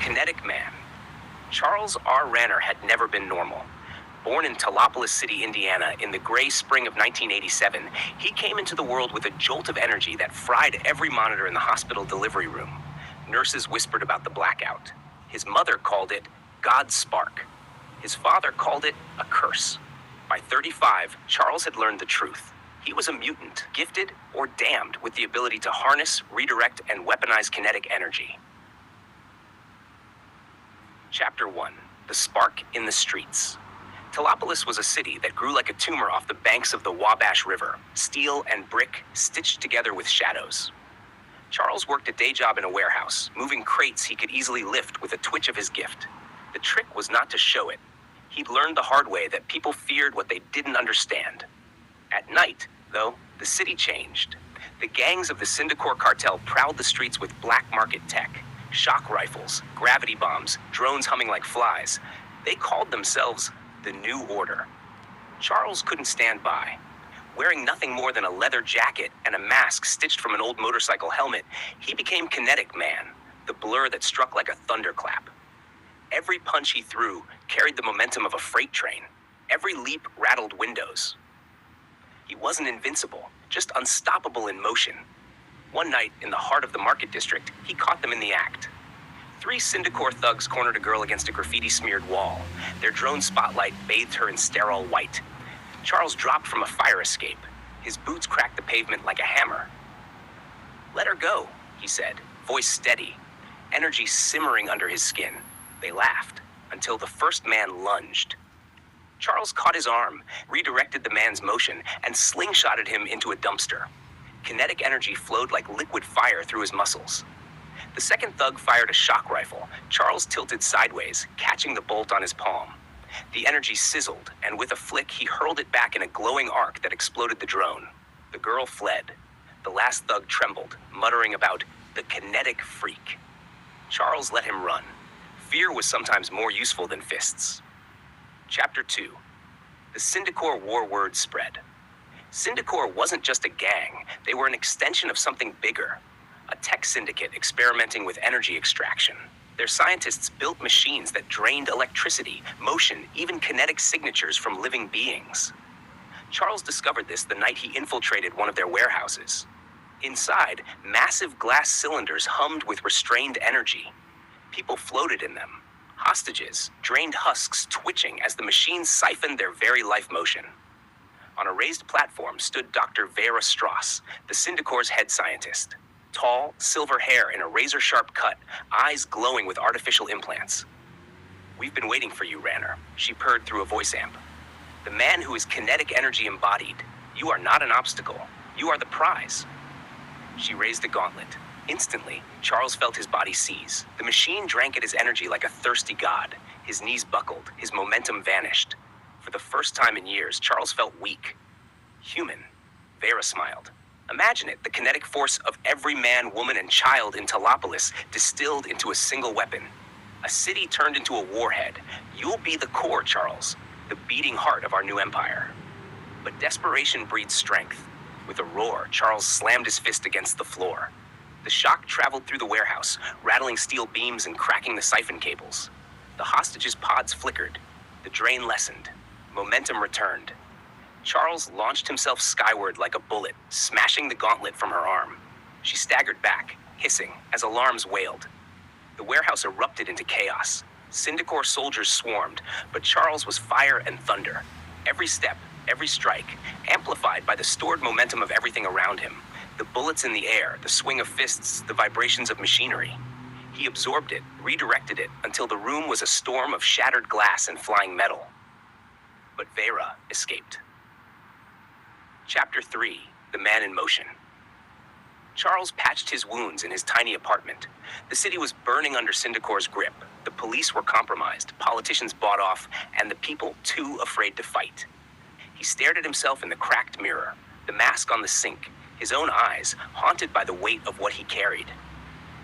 Kinetic Man. Charles R. Ranner had never been normal. Born in Talopolis City, Indiana, in the gray spring of 1987, he came into the world with a jolt of energy that fried every monitor in the hospital delivery room. Nurses whispered about the blackout. His mother called it God's spark. His father called it a curse. By 35, Charles had learned the truth. He was a mutant, gifted or damned with the ability to harness, redirect, and weaponize kinetic energy. Chapter 1. The Spark in the Streets. Talopolis was a city that grew like a tumor off the banks of the Wabash River, steel and brick stitched together with shadows. Charles worked a day job in a warehouse, moving crates he could easily lift with a twitch of his gift. The trick was not to show it. He'd learned the hard way that people feared what they didn't understand. At night, though, the city changed. The gangs of the Syndicore Cartel prowled the streets with black market tech, shock rifles, gravity bombs, drones humming like flies. They called themselves the New Order. Charles couldn't stand by. Wearing nothing more than a leather jacket and a mask stitched from an old motorcycle helmet, he became Kinetic Man, the blur that struck like a thunderclap. Every punch he threw carried the momentum of a freight train. Every leap rattled windows. He wasn't invincible, just unstoppable in motion. One night, in the heart of the market district, he caught them in the act. 3 Syndicore thugs cornered a girl against a graffiti-smeared wall. Their drone spotlight bathed her in sterile white. Charles dropped from a fire escape. His boots cracked the pavement like a hammer. "Let her go," he said, voice steady, energy simmering under his skin. They laughed, until the first man lunged. Charles caught his arm, redirected the man's motion, and slingshotted him into a dumpster. Kinetic energy flowed like liquid fire through his muscles. The second thug fired a shock rifle. Charles tilted sideways, catching the bolt on his palm. The energy sizzled, and with a flick, he hurled it back in a glowing arc that exploded the drone. The girl fled. The last thug trembled, muttering about the kinetic freak. Charles let him run. Fear was sometimes more useful than fists. Chapter 2. The Syndicore war word spread. Syndicore wasn't just a gang. They were an extension of something bigger. A tech syndicate experimenting with energy extraction. Their scientists built machines that drained electricity, motion, even kinetic signatures from living beings. Charles discovered this the night he infiltrated one of their warehouses. Inside, massive glass cylinders hummed with restrained energy. People floated in them. Hostages, drained husks twitching as the machines siphoned their very life motion. On a raised platform stood Dr. Vera Strauss, the Syndicore's head scientist. Tall, silver hair in a razor-sharp cut, eyes glowing with artificial implants. "We've been waiting for you, Ranner," she purred through a voice amp. "The man who is kinetic energy embodied. You are not an obstacle. You are the prize." She raised the gauntlet. Instantly, Charles felt his body seize. The machine drank at his energy like a thirsty god. His knees buckled, his momentum vanished. For the first time in years, Charles felt weak. Human. Vera smiled. Imagine it, the kinetic force of every man, woman, and child in Talopolis distilled into a single weapon. A city turned into a warhead. You'll be the core, Charles, the beating heart of our new empire. But desperation breeds strength. With a roar, Charles slammed his fist against the floor. The shock traveled through the warehouse, rattling steel beams and cracking the siphon cables. The hostages' pods flickered. The drain lessened. Momentum returned. Charles launched himself skyward like a bullet, smashing the gauntlet from her arm. She staggered back, hissing, as alarms wailed. The warehouse erupted into chaos. Syndicore soldiers swarmed, but Charles was fire and thunder. Every step, every strike, amplified by the stored momentum of everything around him. The bullets in the air, the swing of fists, the vibrations of machinery. He absorbed it, redirected it, until the room was a storm of shattered glass and flying metal. But Vera escaped. Chapter 3. The Man in Motion. Charles patched his wounds in his tiny apartment. The city was burning under Syndicore's grip. The police were compromised, politicians bought off, and the people too afraid to fight. He stared at himself in the cracked mirror, the mask on the sink, his own eyes haunted by the weight of what he carried.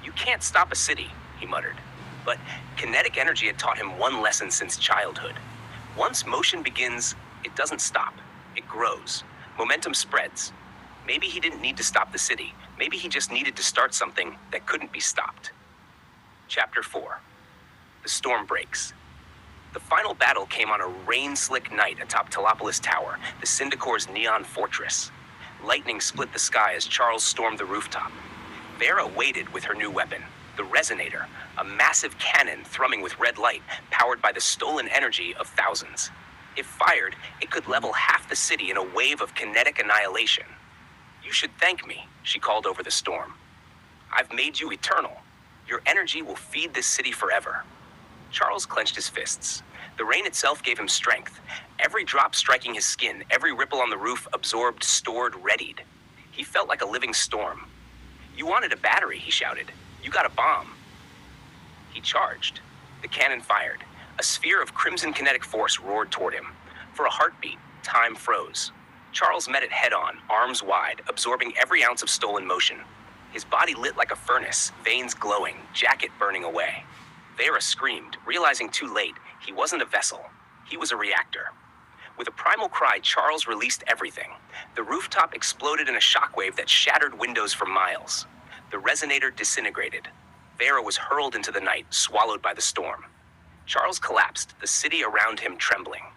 "You can't stop a city," he muttered. But kinetic energy had taught him one lesson since childhood. Once motion begins, it doesn't stop. It grows. Momentum spreads. Maybe he didn't need to stop the city. Maybe he just needed to start something that couldn't be stopped. Chapter 4. The storm breaks. The final battle came on a rain-slick night atop Telopolis Tower, the Syndicore's neon fortress. Lightning split the sky as Charles stormed the rooftop. Vera waited with her new weapon, the Resonator, a massive cannon thrumming with red light powered by the stolen energy of thousands. If fired, it could level half the city in a wave of kinetic annihilation. "You should thank me," she called over the storm. "I've made you eternal. Your energy will feed this city forever." Charles clenched his fists. The rain itself gave him strength. Every drop striking his skin, every ripple on the roof absorbed, stored, readied. He felt like a living storm. "You wanted a battery," he shouted. "You got a bomb." He charged. The cannon fired. A sphere of crimson kinetic force roared toward him. For a heartbeat, time froze. Charles met it head-on, arms wide, absorbing every ounce of stolen motion. His body lit like a furnace, veins glowing, jacket burning away. Vera screamed, realizing too late he wasn't a vessel. He was a reactor. With a primal cry, Charles released everything. The rooftop exploded in a shockwave that shattered windows for miles. The Resonator disintegrated. Vera was hurled into the night, swallowed by the storm. Charles collapsed, the city around him trembling.